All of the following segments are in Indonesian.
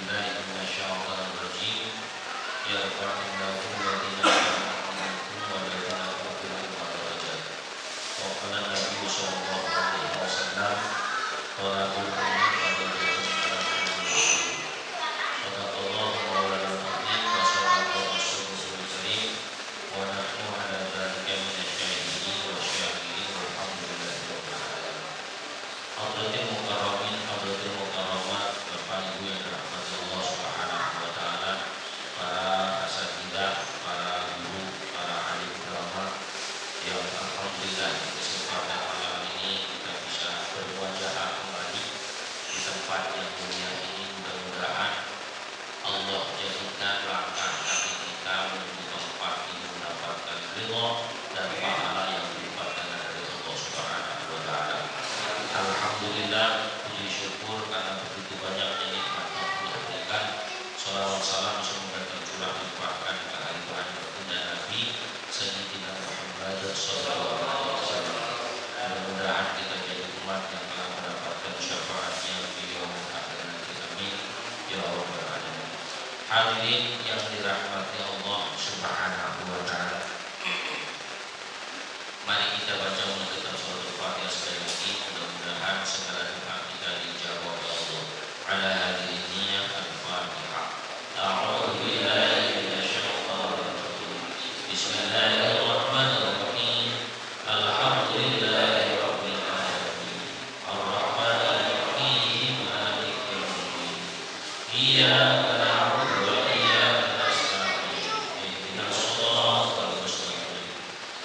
billahi minasyaitonir rajim. Yarfa'illahu alladhina amanu minkum walladhina utul ilma darajat. Wa qala Nabi sallallahu alaihi wasallam, talabul ilmi fardun 'alal muslim. Sadaqallahu maulana al-azim wa sadaqa rasulul karim wa nahnu 'ala dzalika minasyahidin wa syahidin walhamdulillahi rabbil alamin. Hadratil mukarramin, hadratil mukarramat, Bapak Ibu yang dirahmati Allah Subhanahu wa taala, para asatidzah, para guru, para alim ulama yang alhamdulillah di kesempatan malam ini kita bisa berwajah kembali di tempat yang mulia ini. Mudah-mudahan Allah jadikan langkah kaki kita menuju tempat ini mendapatkan ridha dan pahala yang dilimpahkan dari Allah Subhanahu wa taala. Alhamdulillah, puji syukur karena begitu banyaknya nikmat yang Allah berikan. Salawat salam semoga tercurah limpahkan ke halifahan baginda Nabi Sayyidina Muhammad sallallahu alaihi wasallam. Mudah-mudahan kita jadi umat yang telah mendapatkan syafaatnya di yaumul akhir nanti. Amin ya rabbal alamin. Hadirin yang dirahmati Allah Subhanahu wa taala. Mari kita baca mengucapkan suratul Fatihah sekali lagi. Mudah-mudahan segala doa kita dijawab oleh Allah. Ala hadhihi niyyah al-Fatihah. A'udzu billahi minasyaitonir rajim. Bismillahirrahmanirrahim. Alhamdulillahi rabbil alamin. Arrahmanir rahim. Maliki yaumiddin. Iyyaka na'budu wa iyyaka nasta'in. Ihdinas shiratal mustaqim.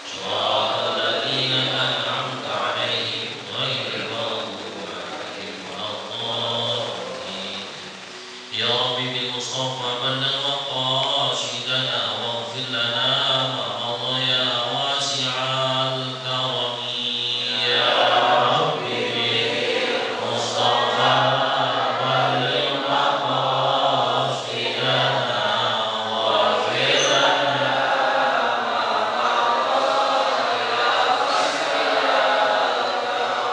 Shiratal ladzina an'amta 'alaihim ghairil maghdubi 'alaihim waladdallin. Ya Rabbi bil Mustafa balligh maqasidana waghfir lana ma madha ya wasi'al karami. Ya Rabbi bil Mustafa balligh maqasidana waghfir lana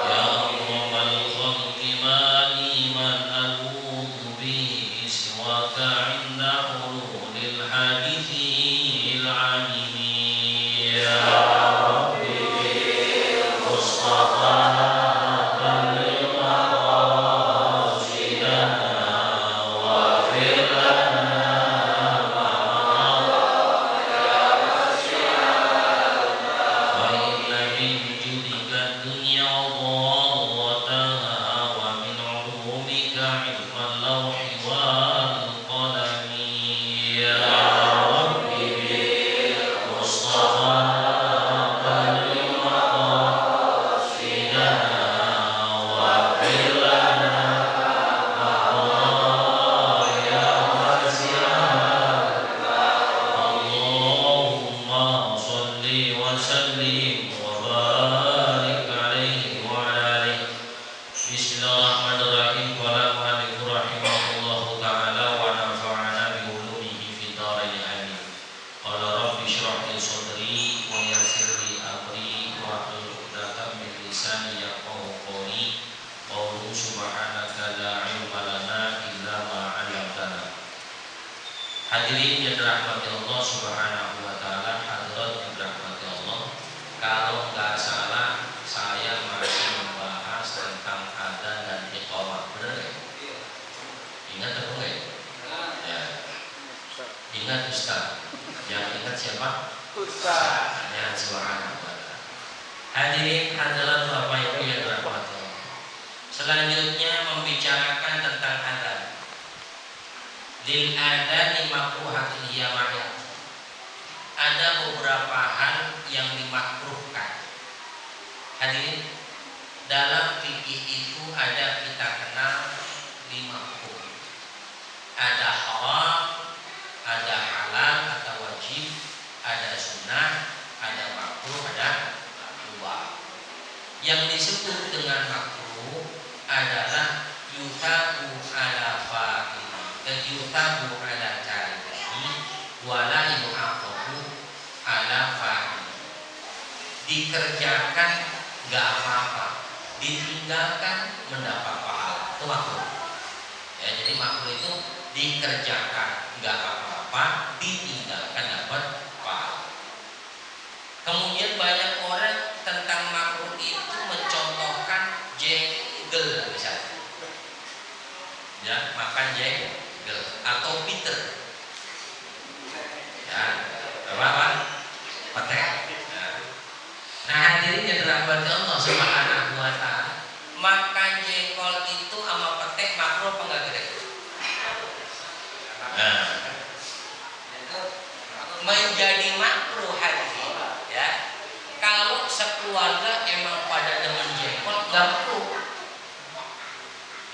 ya akmal khalqi mali man aludhu bihi siwaka 'inda hululil hadithil 'alimi. Ya Rabbi bil Mustafa balligh maqasidana waghfir lana ma wa inna min judika dunya dharrataha wa min 'ulumika 'ilmal lawhi wal qalami. Ya Rabbi bil Mustafa balligh maqasidana waghfir lana ma madha ya wasi'al. Allahumma shalli wa sallim wa barik alaihi wa ala alihi. Bismillahirrahmanirrahim. Qala mu'allif rahimahullahu ta'ala wa nafa'ana bi ulumihi fid dharain amin. Qala rabbi shrah li sadri wa yassir li amri wa hlul 'uqdatam min lisani yafqahu qawli. Qawlu subhanaka la ilma lana illa ma 'allamtana. Hadirin yang dirahmati Allah Subhanahu wa taala, hadirat yang dirahmati Allah. Kalau nggak salah saya masih membahas tentang adzan dan iqamah, benar ya? Ingat atau enggak? Ya. Ingat Ustaz. Yang ingat siapa? Ustaz. Ya, Subhanahu wa taala. Hadirin hadirat Bapak Ibu yang dirahmati Allah. Selanjutnya membicarakan tentang adzan. Lil adzani makruhatun hiya ma'ya. Ada beberapa hal yang dimakruhkan. Hadirin, dalam fikih itu ada kita kenal 5 hukum. Ada haram, ada halal atau wajib, ada sunnah, ada makruh, ada mubah. Yang disebut dengan makruh adalah yutabu ala fa'il, yutabu ala tarihi, wala yu'aqabu ala fa'il. Dikerjakan gak apa-apa, ditinggalkan mendapat pahala. Itu makruh. Ya, jadi makruh itu dikerjakan nggak apa-apa, ditinggalkan dapat pahala. Kemudian banyak orang tentang makruh itu mencontohkan jengkel misalnya, ya makan jengkel atau bitter, ya apa petek. Nah hadirin yang dirahmati Allah Subhanahu wa Ta'ala, makan jengkol itu sama petek makruh apa enggak kira-kira? Nah, menjadi makruh hadirin ya kalau sekeluarga emang pada demen jengkol nggak makruh,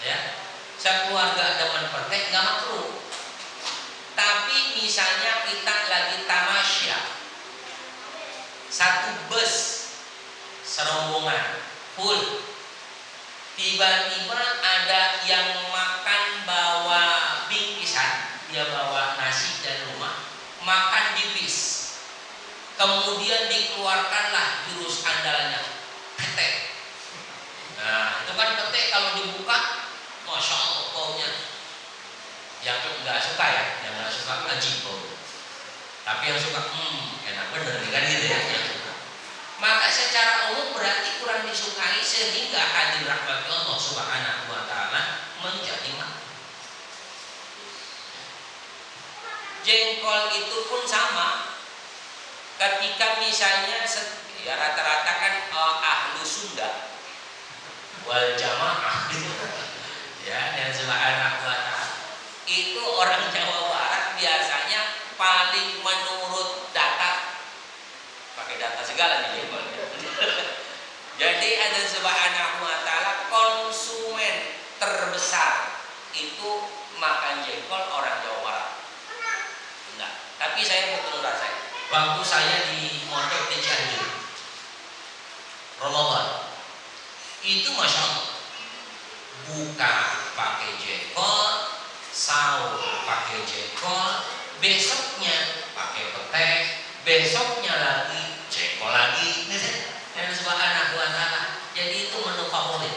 ya sekeluarga demen petek nggak makruh. Tapi misalnya kita lagi tamasya, satu bus serombongan full, tiba-tiba ada yang makan bawa bingkisan, dia bawa nasi dari rumah, makan di bis, kemudian dikeluarkanlah jurus andalannya petek. Nah itu kan petek kalau dibuka masya Allah baunya, yang nggak suka ya, yang nggak suka ajib baunya, tapi yang suka enak bener kan gitu ya, yang suka. Maka secara umum berarti kurang disukai sehingga hadir rahmat Allah Subhanahu wa Ta'ala menjadi makruh. Jengkol itu pun sama, ketika misalnya ya rata-rata kan ahlu Sunda wal jamaah ya dan Subhanahu wa Ta'ala itu orang Jawa Barat biasanya paling menurut data, pakai data segala nih jengkol. Jadi ada Subhanahu wa Ta'ala konsumen terbesar itu makan jengkol orang Jawa Barat. Enggak, tapi saya betul rasanya waktu saya di mondok di Cianjur Ramadan itu masya Allah buka pakai jengkol, sahur pakai jengkol, besoknya pakai petek, besoknya lagi jengkol lagi, dan Subhanahu wa Ta'ala. Jadi itu menu favorit.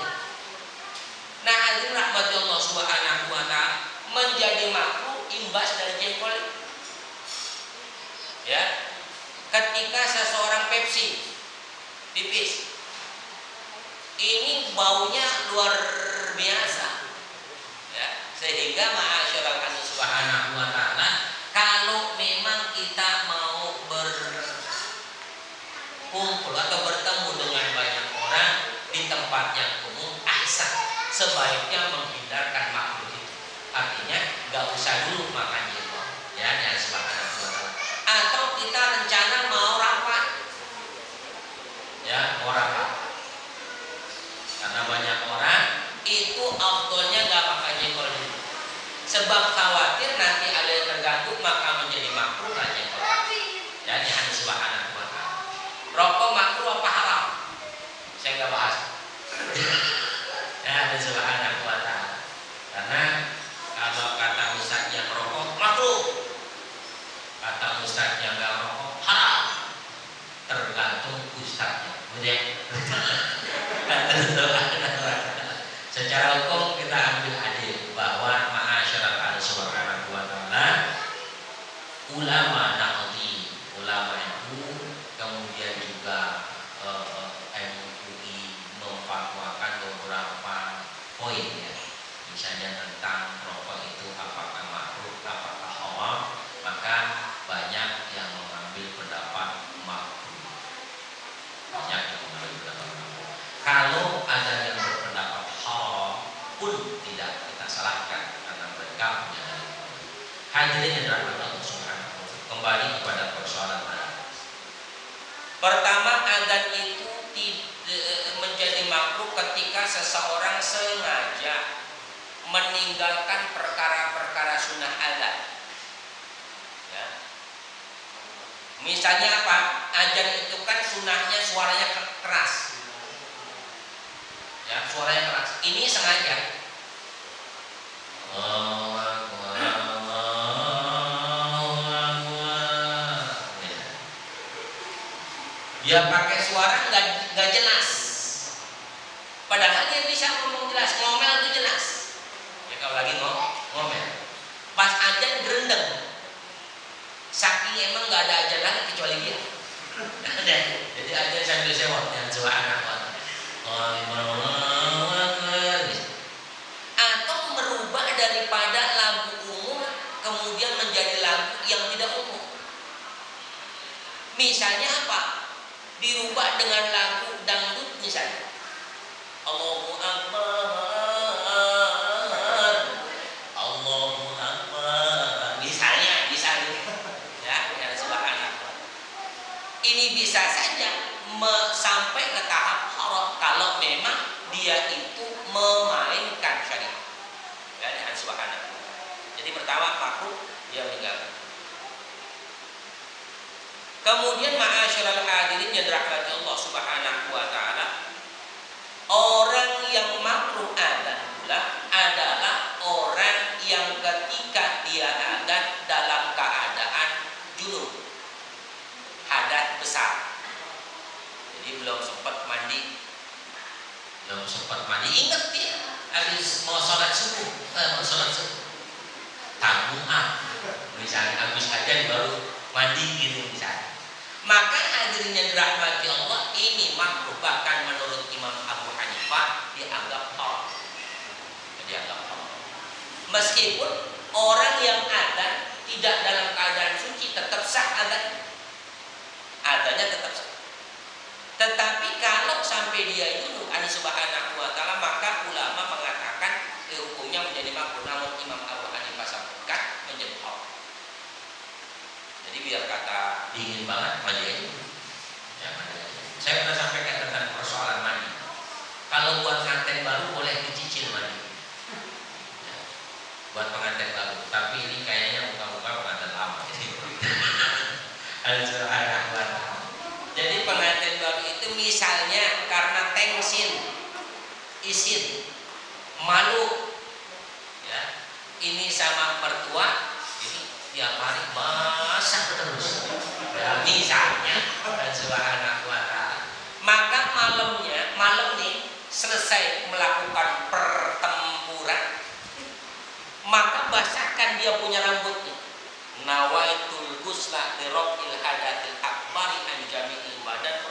Nah hadirin rahmati Allah Subhanahu wa Ta'ala, menjadi makruh imbas dari jengkol. Ya, ketika seseorang Pepsi pipis, ini baunya luar biasa, ya, sehingga ma'asyiral Allah Subhanahu wa Ta'ala, kalau memang kita mau berkumpul atau bertemu dengan banyak orang di tempat yang umum, ahsan, sebaiknya menghindarkan makruh itu. Artinya nggak usah dulu makan jengkol, ya, yang Subhanahu wa Ta'ala. Atau kita rencana mau rapat, ya, mau rapat. Karena banyak orang itu afdolnya nggak makan jengkol dulu, sebab khawatir nanti ada yang terganggu maka menjadi makruh lah jengkol. Jadi hanya Subhanahu wa Ta'ala. Rokok makruh apa haram? Saya nggak bahas. Ya hanya Subhanahu wa Ta'ala. Karena kalau kata ustaz yang rokok makruh, kata ustaz yang nggak rokok haram, tergantung ustaznya. Kemudian secara hukum kita ambil adil bahwa ma'asyiral ahli Subhanahu wa Ta'ala, ulama nahdi, ulama NU, kemudian juga MUI memfatwakan beberapa poin ya, misalnya tentang rokok itu apakah makruh, apakah haram, maka banyak yang mengambil pendapat makruh. Banyak yang mengambil pendapat makruh. Kalau ada yang berpendapat haram pun tidak kita salahkan karena mereka punya dalil. Hadirin yang dirahmati Allah Subhanahu wa Ta'ala, kembali kepada persoalan tadi. Pertama, adzan itu menjadi makruh ketika seseorang sengaja meninggalkan perkara-perkara sunnah adzan. Ya. Misalnya apa? Adzan itu kan sunnahnya suaranya keras. Ya, suaranya keras. Ini sengaja. Dia pakai suara nggak jelas. Padahal dia bisa ngomong jelas, ngomel itu jelas. Ya kalau lagi ngomel, aja sambil sewot yang coba anak atau merubah daripada lagu umum kemudian menjadi lagu yang tidak umum. Misalnya apa? Dirubah dengan lagu dangdut misalnya. Allahu Akbar, Allahu Akbar. Misalnya ya subhanallah. Ini bisa saja sampai ke tahap haram kalau memang dia itu memainkan syariat. Ya, dengan subhanallah. Jadi pertama makruh dia meninggalkan. Kemudian ma'asyiral hadirin yang dirahmati Allah Subhanahu wa taala, orang yang makruh adzan pula adalah orang yang ketika dia adzan dalam keadaan junub, hadas besar. Jadi belum sempat mandi. Ingat dia habis mau sholat subuh, tanggung misalnya habis adzan baru mandi gitu misalnya. Maka hadirin yang dirahmati Allah, ini makruh, bahkan menurut Imam Abu Hanifah dianggap haram. Meskipun orang yang adzan tidak dalam keadaan suci tetap sah adzannya tetap sah. Tetapi kalau sampai dia junub Allah Subhanahu wa taala, maka ulama mengatakan hukumnya menjadi makruh. Namun Imam Abu Hanifah sampaikan menjadi haram. Jadi biar kata dingin banget mandi aja. Ya, saya pernah sampaikan tentang persoalan mandi. Kalau buat pengantin baru boleh dicicil mandi. Ya, buat pengantin baru. Tapi ini kayaknya muka-muka pengantin lama. Jadi pengantin baru itu misalnya karena tensin, isin, malu, ya, ini sama mertua, ini tiap hari masak terus. Ya, misalnya dan subhanahu wa ta'ala. Maka malam nih selesai melakukan pertempuran, maka basahkan dia punya rambutnya. Nawaitul ghusla li rabbil hadatsil akbari an jami'il badan.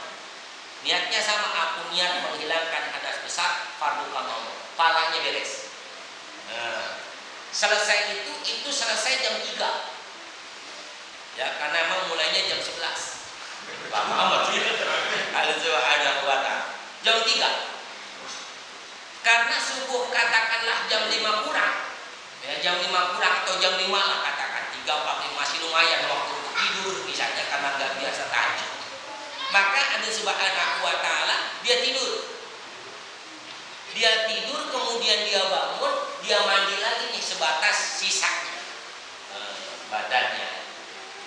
Niatnya sama, aku niat menghilangkan hadas besar fardu qadha. Palanya beres. Nah, selesai itu selesai jam 3. Ya, karena memang mulainya jam 11. Lama amat sih. Ada kuatan. Jam 3. Karena subuh katakanlah jam 5 kurang. Ya, jam 5 kurang atau jam 5 lah katakan. 3 masih lumayan waktu tidur misalnya karena nggak biasa tahajud. Maka ada subhanahu wa ta'ala dia tidur. Dia tidur kemudian dia bangun, dia mandi lagi nih sebatas sisanya. Badannya.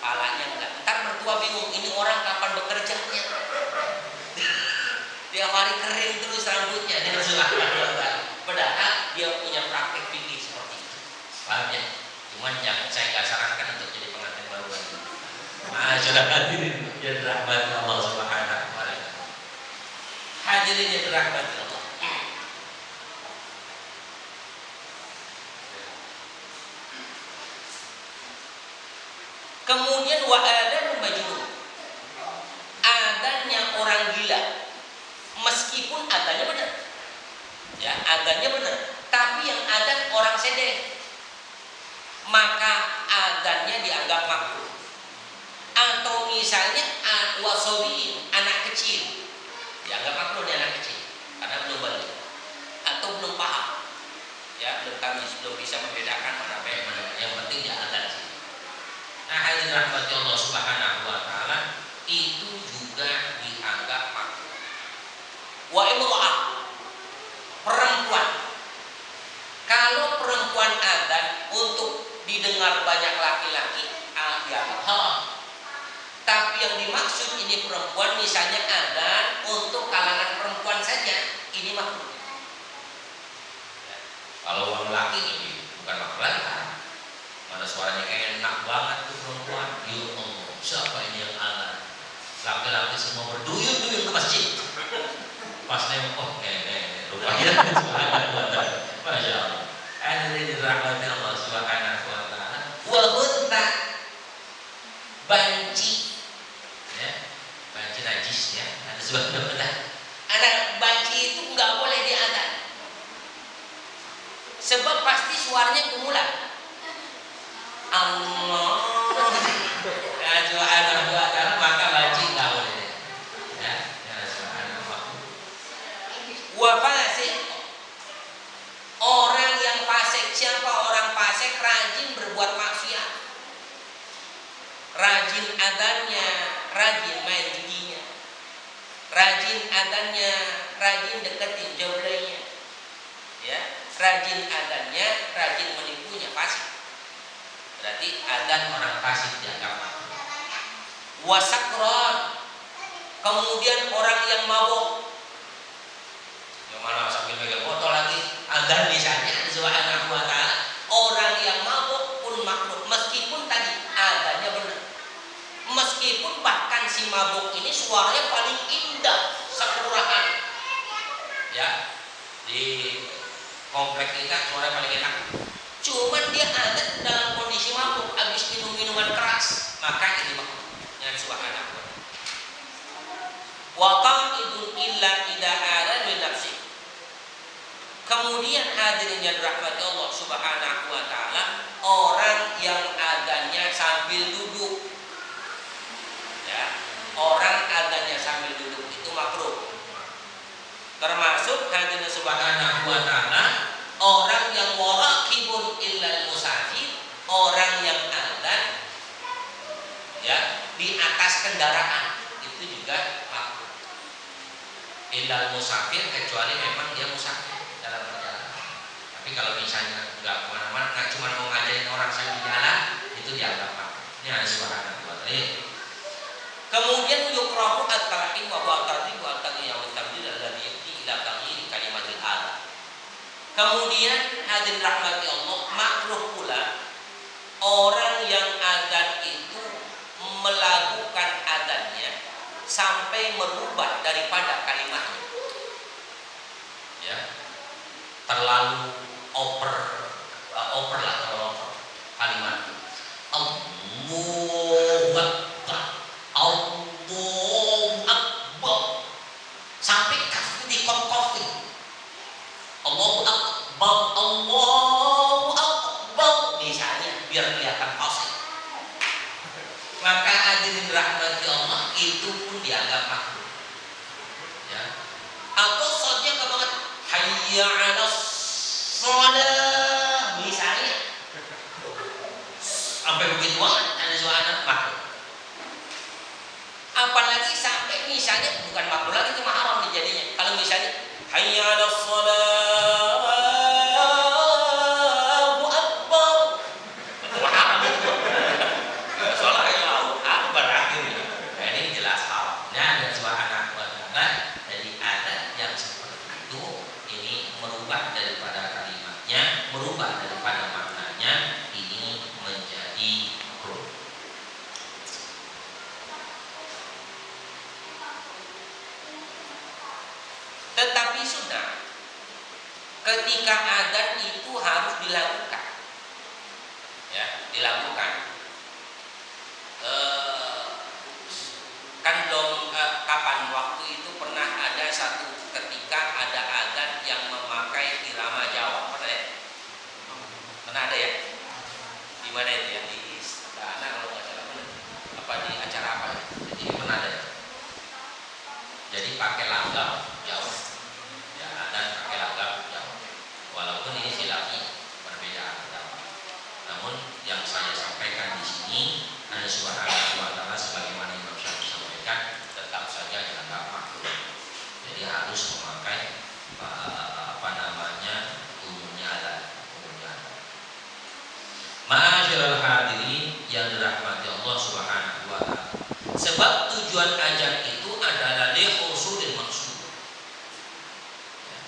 Palanya enggak. Ntar mertua bingung, ini orang kapan bekerjanya? Tiap hari kering terus rambutnya. Padahal dia punya praktek fikih seperti itu. Paham ya? Cuman saya nggak sarankan untuk jadi pengantin baru lagi. Sudah hadirin yang dirahmati Allah Subhanahu wa taala. Hadirin yang dirahmati Allah. Kemudian wa adzan majnun. Adzannya orang gila. Meskipun adzannya benar. Ya, adzannya benar, tapi yang adzan orang sedeh. Maka adzannya dianggap makruh. Atau misalnya wasobiin, anak kecil. Dianggap makruh nih anak kecil karena belum balik atau belum paham. Ya, belum bisa membedakan mana baik mana. Yang penting dia adzan sih. Nah, hadirin rahmati Allah Subhanahu wa taala, itu juga dianggap makruh. Wa imra'ah, perempuan. Kalau perempuan adzan untuk didengar banyak laki-laki, dianggap haram. Tapi yang dimaksud ini perempuan, misalnya adzan untuk kalangan perempuan saja, ini makruh. Kalau orang laki ini bukan makruh lagi. Mana suaranya kayak enak banget tuh perempuan. Ya Allah, siapa ini yang adzan? Laki-laki semua berduyun-duyun ke masjid. Pas nempok rupanya Masya Allah. Hadirin dirahmati Allah Subhanahu wa taala. Wa hunta, banci. Ya, banci najis ya. Allah subhanahu wa ta'ala, maka wajib nggak boleh ya, subhanahu wa ta'ala. Wa fasik, orang yang fasik. Siapa orang fasik? Rajin berbuat maksiat, rajin adanya, rajin main judinya, rajin adanya, rajin deketin jodohnya, ya, rajin adanya, rajin menipunya, fasik. Berarti adan orang fasik dianggap. Wasakron, kemudian orang yang mabuk, yang mana sambil megang botol lagi, adan misalnya, subhanahu wa ta'ala. Orang yang mabuk pun makruh, meskipun tadi adanya benar, meskipun bahkan si mabuk ini suaranya paling indah sekelurahan, ya, di komplek kita suaranya paling enak, cuman dia ada dalam kondisi mabuk, habis minum minuman keras, maka ini makruhnya subhanahu wa ta'ala. Wa qa'idun illa idza ada min nafsi. Kemudian hadirin yang dirahmati Allah subhanahu wa ta'ala, orang yang adanya sambil duduk, ya, orang adanya sambil duduk itu makruh. Termasuk hadirin subhanahu wa ta'ala, orang yang waraqibun illal musafir, orang yang adzan ya di atas kendaraan, itu juga makruh. Illal musafir, kecuali memang dia musafir dalam perjalanan. Tapi kalau misalnya nggak kemana-mana, nggak cuma mau ngajarin orang sambil jalan, itu dianggap makruh. Ini ada subhanahu wa ta'ala. Kemudian yukrahu at-talqin wa ba'tadi wa at-taqiyya wa tabdil alladhi yaqdi ila taghyir kalimatil adhan. Kemudian hadirin rahmati Allah, makruh pula orang yang adzan itu melakukan adzannya sampai merubah daripada kalimatnya, ya, terlalu over lah kalau kalimat Allahu Akbar, Allahu Akbar, sampai kaki dikongkokin Allahu Akbar, Allahu Akbar misalnya, biar kelihatan fasih. Maka hadirin rahmati Allah, itu pun dianggap makruh, ya. Atau saja banget hayya 'alas shalah misalnya, sampai begitu banget ada suara makruh. Apalagi sampai misalnya bukan makruh lagi, itu haram jadinya. Kalau misalnya hayya 'alas shalah, Allahu Akbar, haram. Salah Allahu Akbar akhirnya. Nah, ini jelas haram. Nah, dan subhanahu wa ta'ala, jadi ada yang seperti itu, ini merubah daripada kalimatnya, merubah daripada maknanya, ini menjadi makruh. Tetapi sudah, ketika adzan itu harus dilakukan, ya, dilakukan. Kan dong, kapan waktu itu pernah ada satu ketika ada adzan yang memakai irama Jawa, pernah ya? Pernah ada ya? Di mana itu ya? Di istana kalau nggak salah, apa di acara apa ya? Jadi pernah ada ya? Jadi pakai langgam Jawa, ya, adzan pakai langgam Jawa. Walaupun ini silahnya perbedaan agama, namun yang saya sampaikan di sini ada subhanahu wa ta'ala sebagaimana Imam Syafi'i sampaikan, tetap saja dianggap makruh. Jadi harus memakai apa namanya, umumnya ada. Ma'asyiral hadirin yang dirahmati Allah subhanahu wa ta'ala, sebab tujuan adzan itu adalah lihusulil maksud, ya.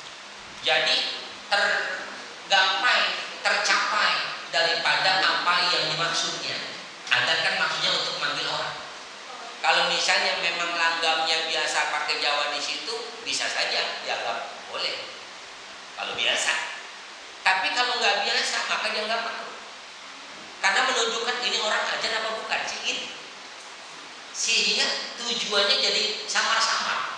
Jadi tergapai, tercapai daripada apa yang dimaksudnya. Adzan kan maksudnya untuk manggil orang. Kalau misalnya memang langgamnya biasa pakai Jawa di situ, bisa saja dianggap boleh kalau biasa. Tapi kalau nggak biasa, maka dianggap makruh. Karena menunjukkan ini orang adzan apa bukan sih? Sehingga tujuannya jadi samar-samar.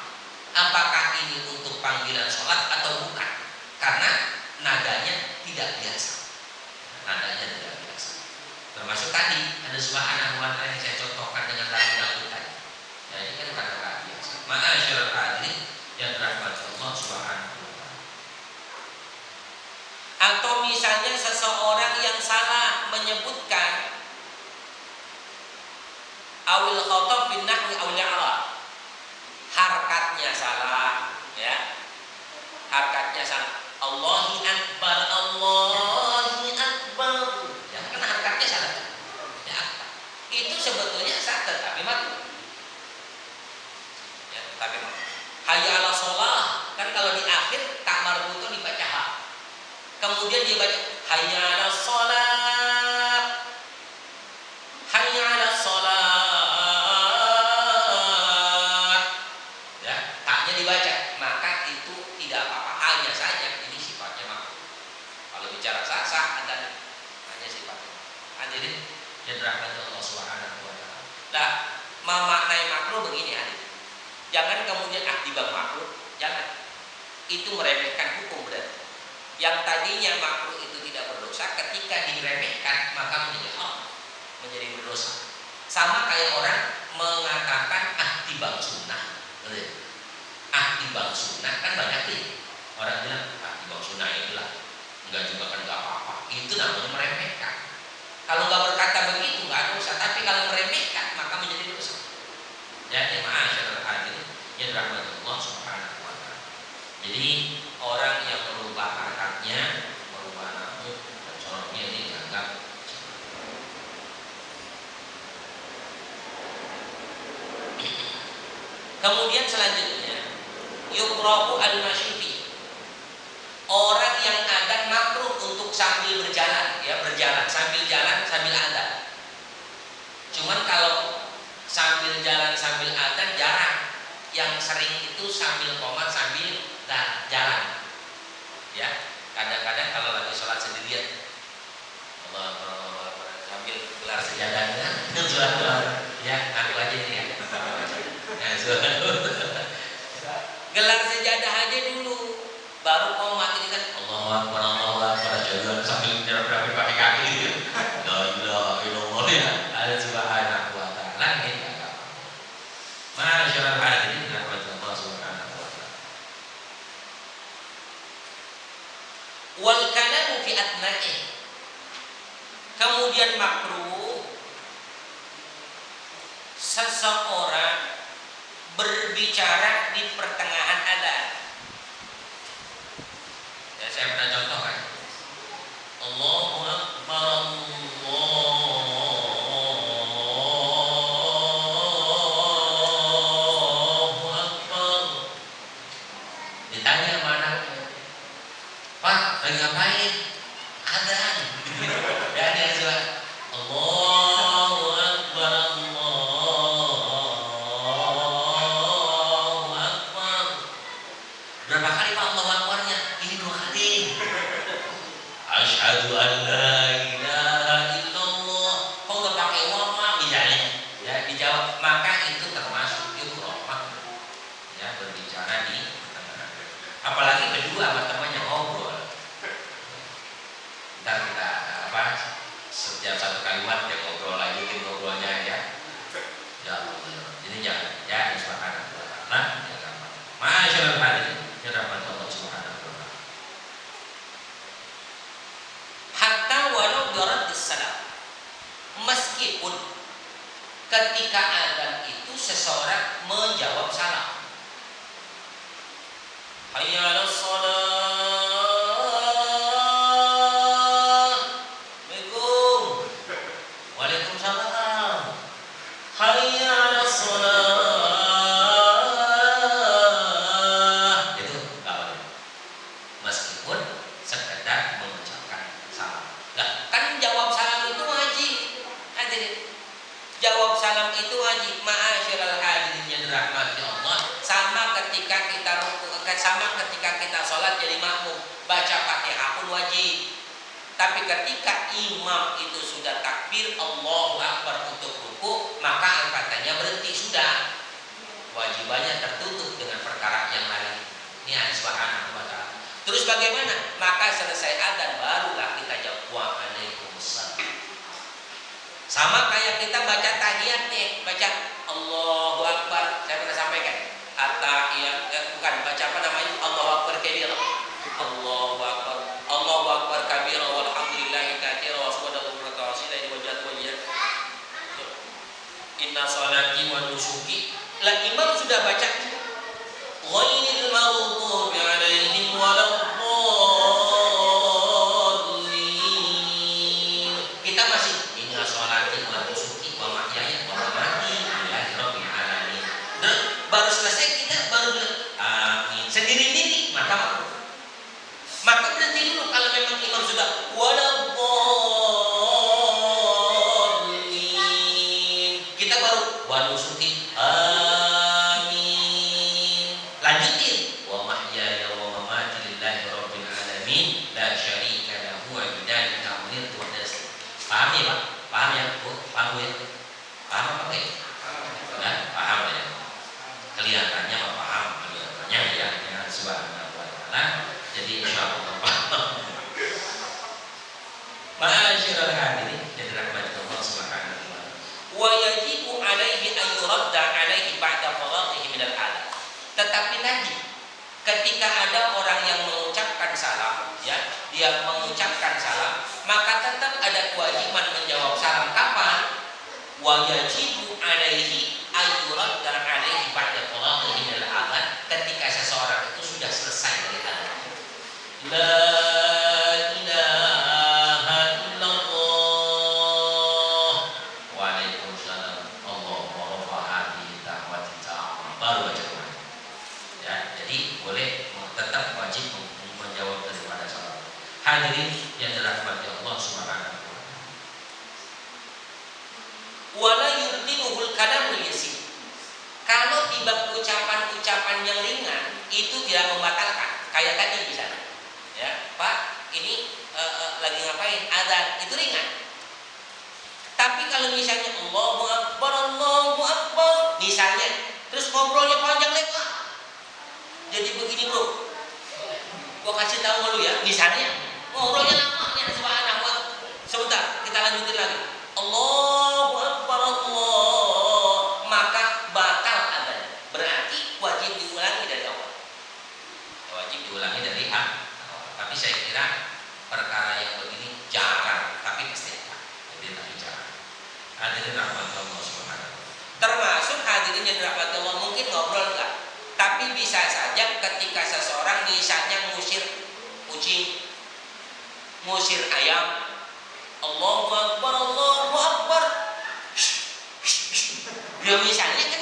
Apakah ini untuk panggilan sholat atau bukan? Karena nadanya tidak biasa. Nadanya tidak biasa. termasuk tadi ada subhanahu wa ta'ala yang saya contohkan dengan lagu-lagu tadi. Ya, ini kan kata-kata biasa. Ma'asyiral hadirin yang dirahmati Allah subhanahu wa ta'ala. Atau misalnya seseorang yang salah menyebutkan awil khotob bin nahwi awil i'rab, harkatnya salah, ya, harkatnya salah. Allahi akbar, Allahi akbar, ya kan harkatnya salah, ya, itu sebetulnya sah tetapi makruh, ya, tapi makruh. Hayya ala sholah, kan kalau di akhir tak marbuto dibaca ha, kemudian dia baca hayya ala sholat, hayya ala sholat, ya, taknya dibaca, maka itu tidak apa-apa, hanya saja ini sifatnya makruh. Kalau bicara sah dan hanya sifatnya. Hadirin yang dirahmati Allah Subhanahu wa taala. Nah, memaknai makruh begini, hadirin. Jangan kemudian tiba makruh, jangan. Itu meremehkan hukum berarti. Yang tadinya makruh itu tidak berdosa, ketika diremehkan maka menjadi haram, menjadi berdosa. Sama kayak orang mengatakan timbang sunnah. Timbang sunnah kan banyak nih. Orang bilang timbang sunnah inilah, enggak juga kan enggak apa-apa. Itu namanya meremehkan. Kalau enggak berkata begitu enggak dosa, tapi kalau meremehkan maka menjadi dosa. Jadi ma'asyiral hadirin yang dirahmati Allah Subhanahu wa taala. Jadi orang yang merubah harkatnya, merubah nama dan sorotnya ini dianggap. Kemudian selanjutnya yukrahu al-masyifi, orang yang adzan makruh untuk sambil berjalan, ya, berjalan sambil jalan sambil adzan. Cuman kalau sambil jalan sambil adzan jarang, yang sering itu sambil qomat sambil jalan, ya. Kadang-kadang kalau lagi sholat sendirian Allah sambil gelar sejadahnya ya, aku aja ini ya. Gelar sejadah aja dulu, baru qomat ini kan Allahu akbar, Allahu akbar, jalan sambil nyerap-nyerap pakai kaki gitu. La ilaha illallah, ya. Ada subhanahu wa ta'ala ini enggak apa-apa. Masyaallah hadirin rahmat Allah subhanahu wa ta'ala. Wal kalamu fi atna'i, kemudian makruh seseorang berbicara di pertengahan adzan. Ya, saya pernah contohkan. Allahu akbar, Allahu akbar. Ditanya mana? Pak, lagi ngapain? Adzan. Dan dia jawab, Allahu akbar, Allahu akbar. Berapa kali Pak Allahu akbarnya? Ini 2 kali. Asyhadu an la ilaha illallah. Kok enggak pakai wama misalnya? Ya, dijawab, maka itu termasuk yukrah, ya, berbicara di tengah. Apalagi kedua sama temannya ngobrol. Ntar kita setiap satu kalimat dia ngobrol lanjutin ngobrolnya, ya. Ya Allah. Jadi jangan, ya, subhanahu wa ta'ala, ya gampang. Masyaallah hadirin, ya rahmat Allah subhanahu wa ta'ala. Hatta walau darat salam, meskipun ketika adzan itu seseorang menjawab salam. Hayya 'alas shalah, Assalamualaikum, Waalaikumsalam, hayya 'alas shalah, itu enggak boleh. Meskipun sekedar mengucapkan salam. Lah, kan jawab salam itu wajib. Hadirin, jawab salam itu wajib. Ma'asyiral hadirin yang dirahmati Allah, sama ketika kita rukuk, sama ketika kita sholat jadi makmum, baca Fatihah pun wajib. Tapi ketika imam itu sudah takbir Allahu akbar untuk rukuk, maka angkatannya berhenti sudah. Wajibannya tertutup dengan perkara yang lain. Ini hadis subhanahu wa ta'ala. Terus bagaimana? Maka selesai adzan barulah kita jawab waalaikumsalam. Sama kayak kita baca tahiyat nih, baca Allahu Akbar. Saya pernah sampaikan. At-tahiyat bukan baca apa namanya? Allahu Akbar kabira. Allahu Akbar. Allahu Akbar kabira walhamdulillahi katsira wa subhanallahi wa ta'ala wa wajhat. Inna salati wa nusuki. Lah imam sudah baca ghairil maghdubi 'alaihim waladdallin. Kita masih inna salati wa nusuki wa mahyaya wa mamati lillahi rabbil alamin. Nah, baru selesai kita baru bilang amin sendiri-sendiri, maka berhenti dulu kalau memang imam sudah waladdallin. Kita baru wa nusuki amin. Lanjutin wa mahyaya wa mamati lillahi rabbil alamin la syarika lahu wa bidzalika umirtu wa das. Paham ya, Pak? Paham ya, Bu? Paham ya? Paham apa enggak? Nah, paham ya. Kelihatannya Pak paham, kelihatannya ya dengan subhanahu wa ta'ala. Jadi insyaallah paham. Ma'asyiral hadirin yang dirahmati Allah Subhanahu wa taala. Wa yajibu 'alaihi an yuradda 'alaihi ba'da faraghihi min al-'adab. Tetapi lagi ketika ada orang yang mengucapkan salam, ya, dia mengucapkan salam, maka tetap ada kewajiban menjawab salam. Kapan? Wa yajibu 'alaihi an yuradda 'alaihi ba'da faraghihi min al-'adab, ketika seseorang itu sudah selesai dari adzan. La ilaha illallah. Waalaikumsalam. Allahu rafa'ati ta'wati ta'am. Baru aja Quran. Ya, jadi boleh tetap wajib menjawab daripada salam. Hadirin yang dirahmati Allah Subhanahu wa taala. Wala yubtiluhul kalamul yasir. Kalau tiba ucapan-ucapan yang ringan itu tidak membatalkan. Kayak tadi misalnya. Ya, Pak, ini lagi ngapain? Adzan, itu ringan. Tapi kalau misalnya Allahu Akbar, misalnya, terus ngobrolnya panjang lebar. Jadi begini bro, gua kasih tahu dulu ya, misalnya ngobrolnya lamanya subhanallah. Sebentar, kita lanjutin lagi. Allahu Akbar Allah, maka batal adzan. Berarti wajib diulangi dari awal. Wajib diulangi dari awal. Tapi saya kira perkara yang begini jarang, tapi istiqamah. Jadi tapi jarang. Hadirin rahmat Allah Subhanahu. Termasuk hadirin yang dirahmati Allah, mungkin ngobrol enggak, tapi bisa saja ketika seseorang misalnya ngusir kucing, ngusir ayam, Allahu Akbar, Allahu Akbar. Dia misalnya